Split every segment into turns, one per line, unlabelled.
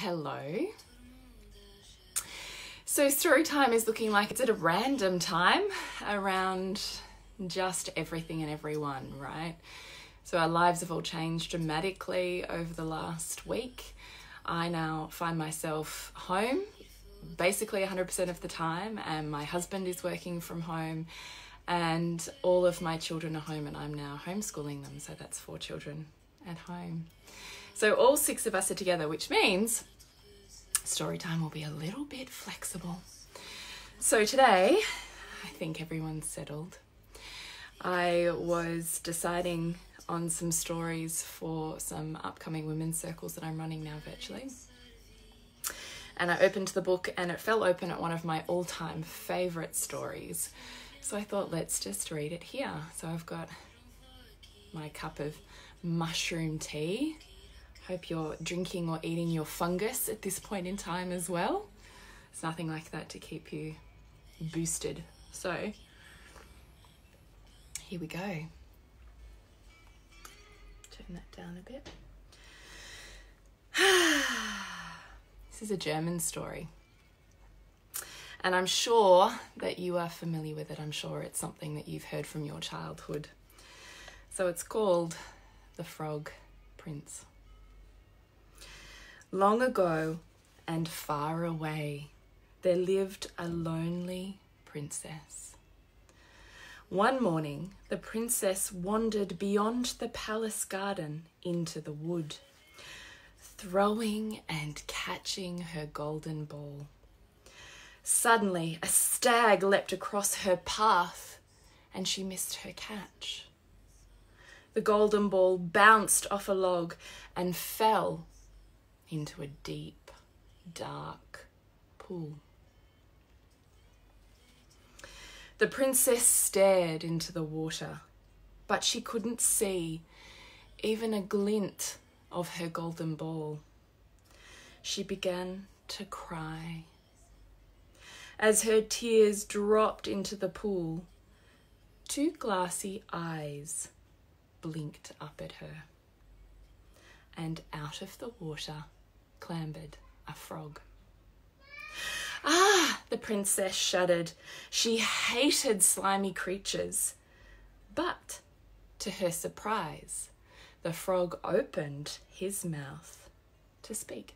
Hello. So story time is looking like it's at a random time around just everything and everyone, right? So our lives have all changed dramatically over the last week. I now find myself home basically 100% of the time, and my husband is working from home, and all of my children are home, and I'm now homeschooling them. So that's 4 children at home. So all 6 of us are together, which means story time will be a little bit flexible. So today, I think everyone's settled. I was deciding on some stories for some upcoming women's circles that I'm running now virtually. And I opened the book and it fell open at one of my all-time favourite stories. So I thought, let's just read it here. So I've got my cup of mushroom tea. Hope you're drinking or eating your fungus at this point in time as well. There's nothing like that to keep you boosted. So here we go. Turn that down a bit. This is a German story. And I'm sure that you are familiar with it. I'm sure it's something that you've heard from your childhood. So it's called The Frog Prince. Long ago and far away, there lived a lonely princess. One morning, the princess wandered beyond the palace garden into the wood, throwing and catching her golden ball. Suddenly, a stag leapt across her path, and she missed her catch. The golden ball bounced off a log and fell into a deep, dark pool. The princess stared into the water, but she couldn't see even a glint of her golden ball. She began to cry. As her tears dropped into the pool, 2 glassy eyes blinked up at her, and out of the water clambered a frog. Ah, the princess shuddered. She hated slimy creatures. But, to her surprise, the frog opened his mouth to speak.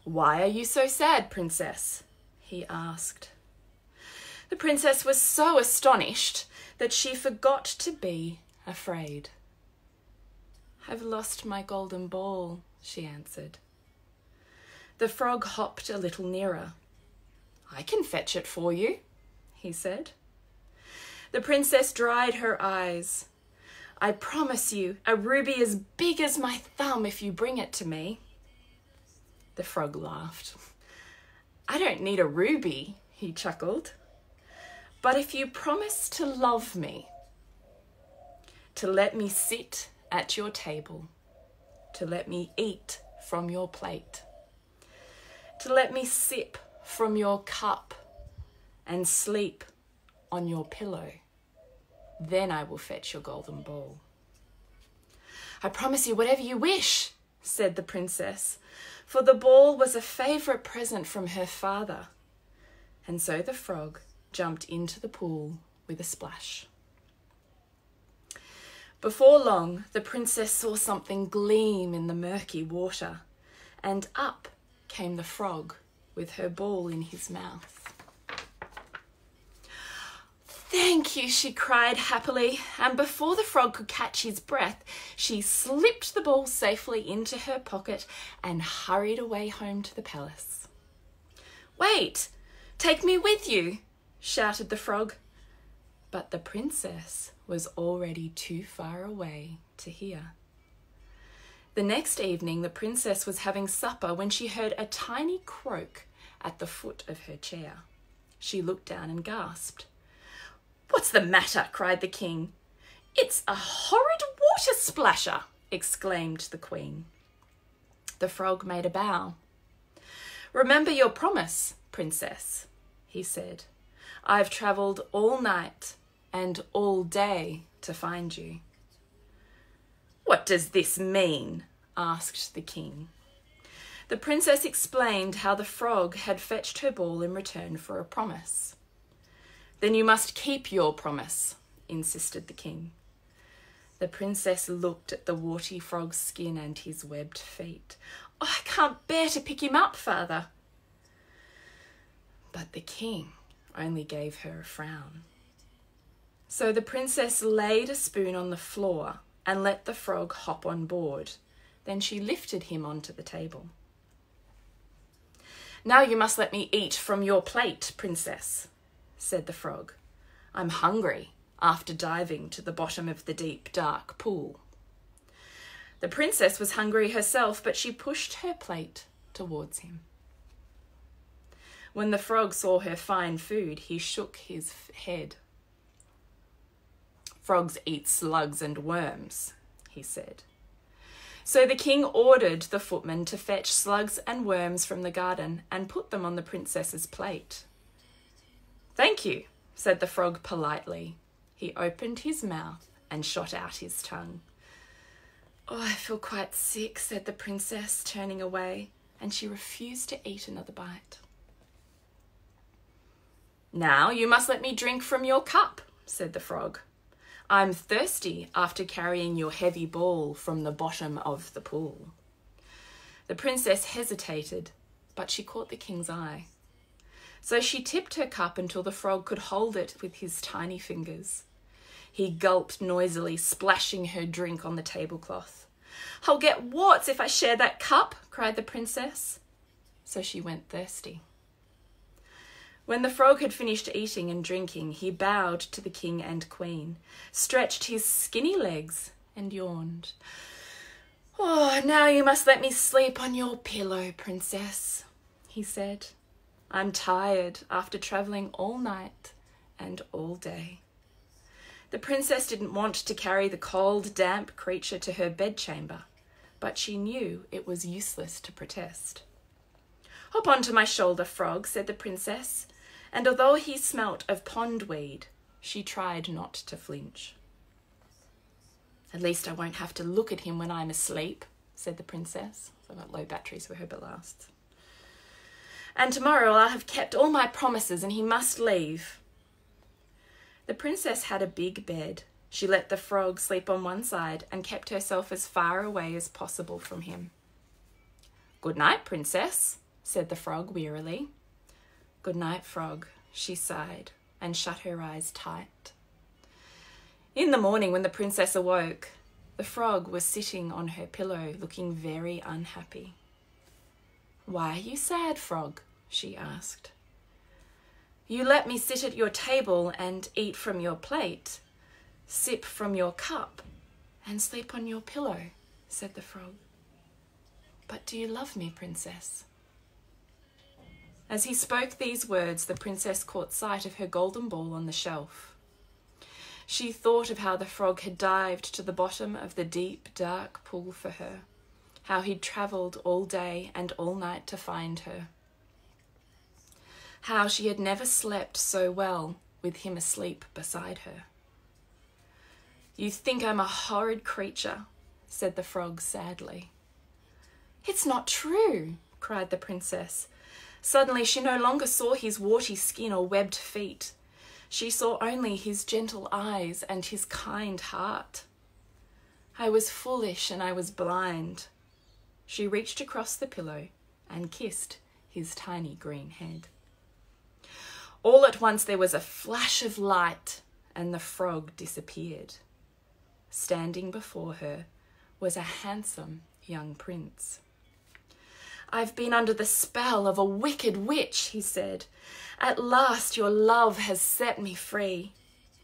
"Why are you so sad, princess?" he asked. The princess was so astonished that she forgot to be afraid. "I've lost my golden ball," she answered. The frog hopped a little nearer. "I can fetch it for you," he said. The princess dried her eyes. "I promise you a ruby as big as my thumb if you bring it to me." The frog laughed. "I don't need a ruby," he chuckled. "But if you promise to love me, to let me sit at your table, to let me eat from your plate, to let me sip from your cup and sleep on your pillow, then I will fetch your golden ball." "I promise you whatever you wish," said the princess, for the ball was a favourite present from her father. And so the frog jumped into the pool with a splash. Before long, the princess saw something gleam in the murky water, and up came the frog with her ball in his mouth. "Thank you," she cried happily, and before the frog could catch his breath, she slipped the ball safely into her pocket and hurried away home to the palace. "Wait, take me with you," shouted the frog. But the princess was already too far away to hear. The next evening, the princess was having supper when she heard a tiny croak at the foot of her chair. She looked down and gasped. "What's the matter?" cried the king. "It's a horrid water splasher," exclaimed the queen. The frog made a bow. "Remember your promise, princess," he said. "I've travelled all night and all day to find you." "What does this mean?" asked the king. The princess explained how the frog had fetched her ball in return for a promise. "Then you must keep your promise," insisted the king. The princess looked at the warty frog's skin and his webbed feet. "Oh, I can't bear to pick him up, father." But the king only gave her a frown. So the princess laid a spoon on the floor and let the frog hop on board. Then she lifted him onto the table. "Now you must let me eat from your plate, princess," said the frog. "I'm hungry after diving to the bottom of the deep, dark pool." The princess was hungry herself, but she pushed her plate towards him. When the frog saw her fine food, he shook his head. "Frogs eat slugs and worms," he said. So the king ordered the footman to fetch slugs and worms from the garden and put them on the princess's plate. "Thank you," said the frog politely. He opened his mouth and shot out his tongue. "Oh, I feel quite sick," said the princess, turning away, and she refused to eat another bite. "Now you must let me drink from your cup," said the frog. "I'm thirsty after carrying your heavy ball from the bottom of the pool." The princess hesitated, but she caught the king's eye. So she tipped her cup until the frog could hold it with his tiny fingers. He gulped noisily, splashing her drink on the tablecloth. "I'll get warts if I share that cup," cried the princess. So she went thirsty. When the frog had finished eating and drinking, he bowed to the king and queen, stretched his skinny legs, and yawned. "Oh, now you must let me sleep on your pillow, princess," he said. "I'm tired after travelling all night and all day." The princess didn't want to carry the cold, damp creature to her bedchamber, but she knew it was useless to protest. "Hop onto my shoulder, frog," said the princess, and although he smelt of pondweed, she tried not to flinch. "At least I won't have to look at him when I'm asleep," said the princess. So I've got low batteries for her ballasts. "And tomorrow I'll have kept all my promises and he must leave." The princess had a big bed. She let the frog sleep on one side and kept herself as far away as possible from him. "Good night, princess," said the frog wearily. "Good night, frog," she sighed and shut her eyes tight. In the morning, when the princess awoke, the frog was sitting on her pillow looking very unhappy. "Why are you sad, frog?" she asked. "You let me sit at your table and eat from your plate, sip from your cup, and sleep on your pillow," said the frog. "But do you love me, princess?" As he spoke these words, the princess caught sight of her golden ball on the shelf. She thought of how the frog had dived to the bottom of the deep, dark pool for her, how he'd travelled all day and all night to find her, how she had never slept so well with him asleep beside her. "You think I'm a horrid creature," said the frog sadly. "It's not true," cried the princess. Suddenly she no longer saw his warty skin or webbed feet. She saw only his gentle eyes and his kind heart. "I was foolish and I was blind." She reached across the pillow and kissed his tiny green head. All at once there was a flash of light and the frog disappeared. Standing before her was a handsome young prince. "I've been under the spell of a wicked witch," he said. "At last your love has set me free."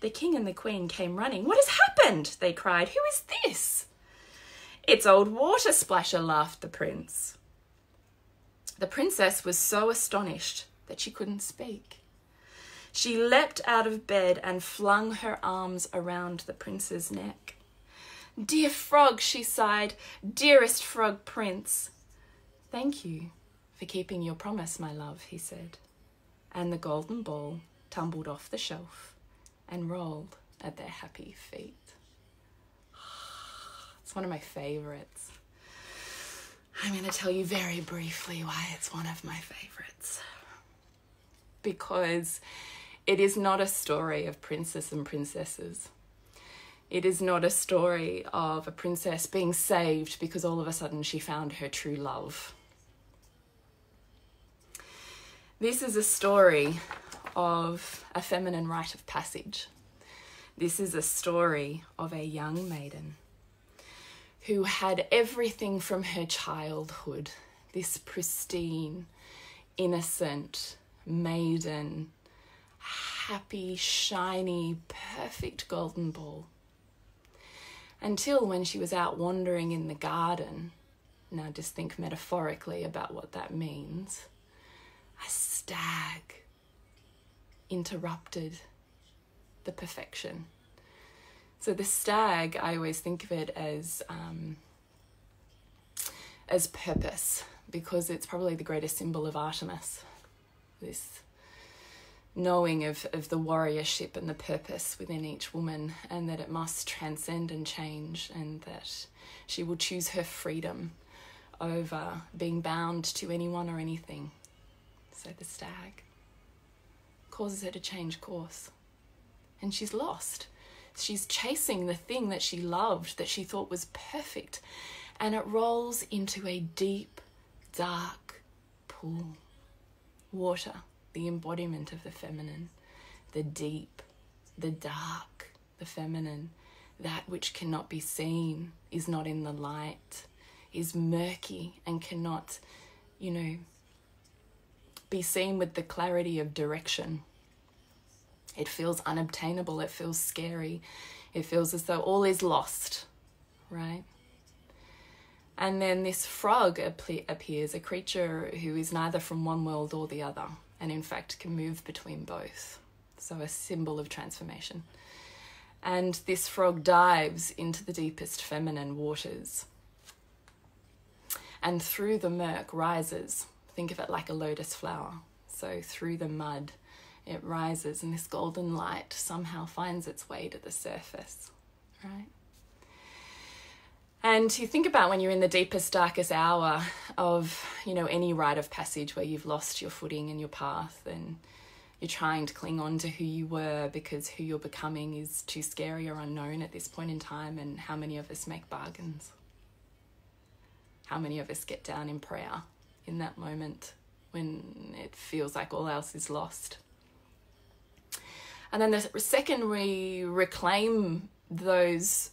The king and the queen came running. "What has happened?" they cried. "Who is this?" "It's old Water Splasher," laughed the prince. The princess was so astonished that she couldn't speak. She leapt out of bed and flung her arms around the prince's neck. "Dear frog," she sighed, "dearest frog prince." "Thank you for keeping your promise, my love," he said. And the golden ball tumbled off the shelf and rolled at their happy feet. It's one of my favourites. I'm going to tell you very briefly why it's one of my favourites. Because it is not a story of princes and princesses. It is not a story of a princess being saved because all of a sudden she found her true love. This is a story of a feminine rite of passage. This is a story of a young maiden who had everything from her childhood, this pristine, innocent maiden, happy, shiny, perfect golden ball. Until when she was out wandering in the garden, now just think metaphorically about what that means, a stag interrupted the perfection. So the stag, I always think of it as purpose, because it's probably the greatest symbol of Artemis, this knowing of the warriorship and the purpose within each woman, and that it must transcend and change, and that she will choose her freedom over being bound to anyone or anything. So the stag causes her to change course, and she's lost. She's chasing the thing that she loved, that she thought was perfect, and it rolls into a deep, dark pool. Water, the embodiment of the feminine, the deep, the dark, the feminine, that which cannot be seen, is not in the light, is murky and cannot, be seen with the clarity of direction. It feels unobtainable, it feels scary, it feels as though all is lost, right? And then this frog appears, a creature who is neither from one world or the other, and in fact can move between both. So a symbol of transformation. And this frog dives into the deepest feminine waters. And through the murk rises, think of it like a lotus flower. So through the mud, it rises, and this golden light somehow finds its way to the surface, right? And you think about when you're in the deepest, darkest hour of, any rite of passage where you've lost your footing and your path, and you're trying to cling on to who you were because who you're becoming is too scary or unknown at this point in time. And how many of us make bargains? How many of us get down in prayer in that moment when it feels like all else is lost? And then the second we reclaim those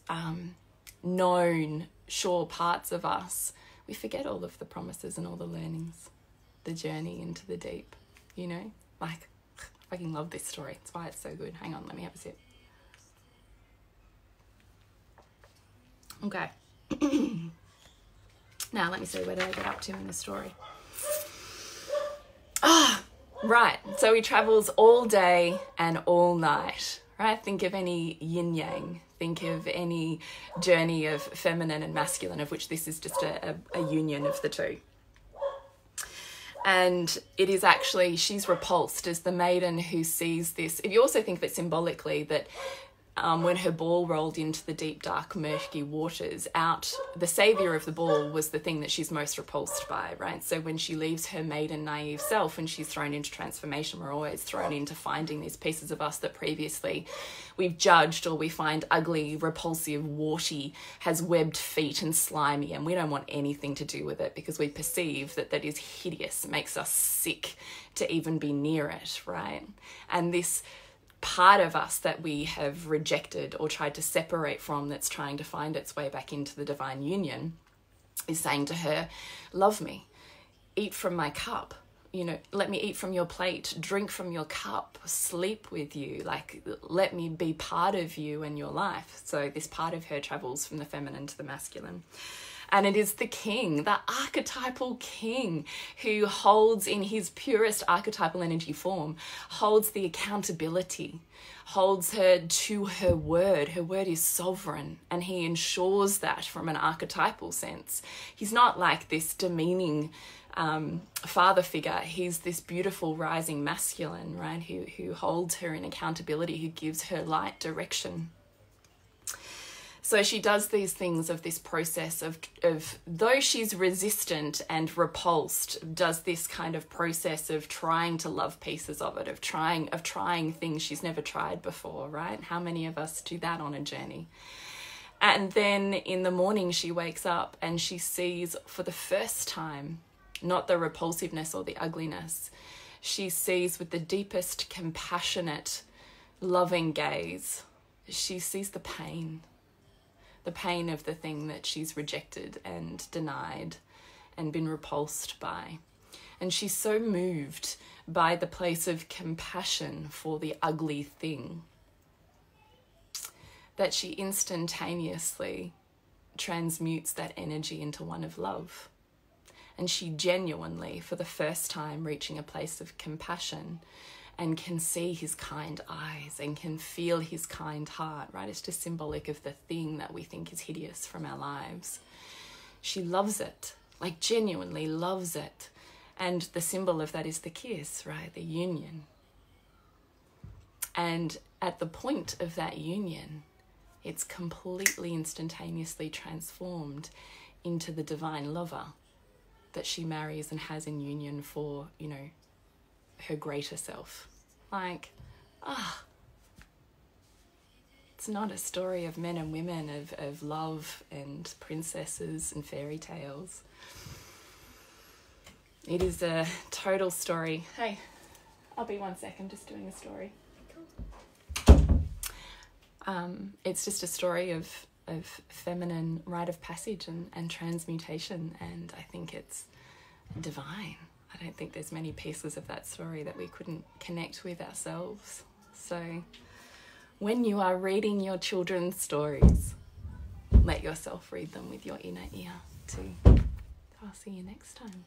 known, sure parts of us, we forget all of the promises and all the learnings, the journey into the deep, Like, I fucking love this story. That's why it's so good. Hang on, let me have a sip. Okay. Now, let me see, where did I get up to in the story? Right, so he travels all day and all night, right? Think of any yin-yang. Think of any journey of feminine and masculine, of which this is just a union of the two. And it is actually, she's repulsed as the maiden who sees this. If you also think of it symbolically, that when her ball rolled into the deep, dark, murky waters, the saviour of the ball was the thing that she's most repulsed by, right? So when she leaves her maiden, naive self and she's thrown into transformation, we're always thrown into finding these pieces of us that previously we've judged or we find ugly, repulsive, warty, has webbed feet and slimy, and we don't want anything to do with it because we perceive that is hideous, makes us sick to even be near it, right? And this part of us that we have rejected or tried to separate from, that's trying to find its way back into the divine union, is saying to her, love me, eat from my cup, let me eat from your plate, drink from your cup, sleep with you, like, let me be part of you and your life. So this part of her travels from the feminine to the masculine. And it is the king, the archetypal king, who holds in his purest archetypal energy form, holds the accountability, holds her to her word. Her word is sovereign, and he ensures that from an archetypal sense. He's not like this demeaning father figure. He's this beautiful rising masculine, right, who holds her in accountability, who gives her light, direction. So she does these things of this process of though she's resistant and repulsed, does this kind of process of trying to love pieces of it, of trying things she's never tried before, right? How many of us do that on a journey? And then in the morning she wakes up and she sees for the first time, not the repulsiveness or the ugliness, she sees with the deepest compassionate, loving gaze, she sees the pain of the thing that she's rejected and denied and been repulsed by. And she's so moved by the place of compassion for the ugly thing that she instantaneously transmutes that energy into one of love. And she genuinely, for the first time, reaching a place of compassion and can see his kind eyes and can feel his kind heart, right? It's just symbolic of the thing that we think is hideous from our lives. She loves it, like genuinely loves it. And the symbol of that is the kiss, right? The union. And at the point of that union, it's completely instantaneously transformed into the divine lover that she marries and has in union for, you know, her greater self. Like, it's not a story of men and women, of love and princesses and fairy tales. It is a total story. Hey, I'll be 1 second, just doing a story. It's just a story of feminine rite of passage and transmutation, and I think it's divine. I don't think there's many pieces of that story that we couldn't connect with ourselves. So when you are reading your children's stories, let yourself read them with your inner ear too. I'll see you next time.